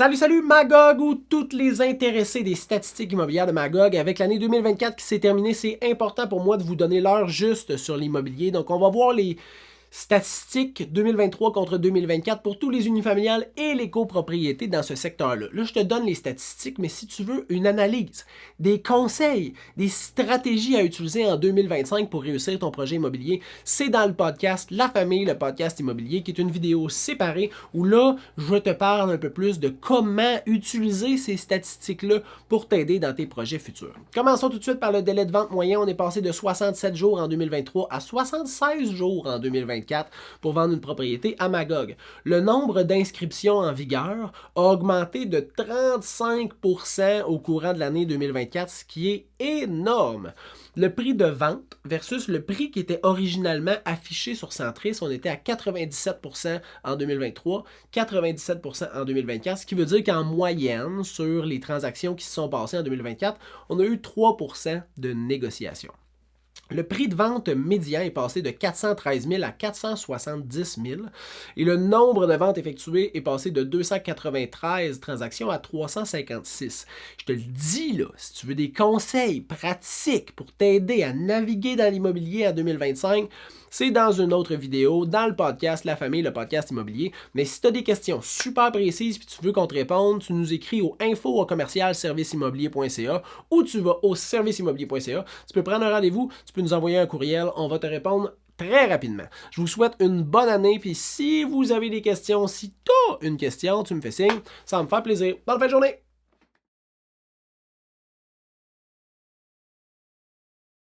Salut Magog ou toutes les intéressés des statistiques immobilières de Magog. Avec l'année 2024 qui s'est terminée, c'est important pour moi de vous donner l'heure juste sur l'immobilier. Donc on va voir les statistiques 2023 contre 2024 pour tous les unifamiliales et les copropriétés dans ce secteur-là. Là, je te donne les statistiques, mais si tu veux une analyse, des conseils, des stratégies à utiliser en 2025 pour réussir ton projet immobilier, c'est dans le podcast La Famille, le podcast immobilier, qui est une vidéo séparée où là, je te parle un peu plus de comment utiliser ces statistiques-là pour t'aider dans tes projets futurs. Commençons tout de suite par le délai de vente moyen. On est passé de 67 jours en 2023 à 76 jours en 2024 pour vendre une propriété à Magog. Le nombre d'inscriptions en vigueur a augmenté de 35% au courant de l'année 2024, ce qui est énorme. Le prix de vente versus le prix qui était originalement affiché sur Centris, on était à 97% en 2023, 97% en 2024, ce qui veut dire qu'en moyenne, sur les transactions qui se sont passées en 2024, on a eu 3% de négociation. Le prix de vente médian est passé de 413 000 à 470 000 et le nombre de ventes effectuées est passé de 293 transactions à 356. Je te le dis, là, si tu veux des conseils pratiques pour t'aider à naviguer dans l'immobilier en 2025, c'est dans une autre vidéo, dans le podcast La Famille, le podcast immobilier. Mais si tu as des questions super précises et tu veux qu'on te réponde, tu nous écris au info@commercialserviceimmobilier.ca ou tu vas au serviceimmobilier.ca. Tu peux prendre un rendez-vous, tu peux nous envoyer un courriel, on va te répondre très rapidement. Je vous souhaite une bonne année, puis si vous avez des questions, si tu as une question, tu me fais signe, ça va me faire plaisir. Bonne fin de journée!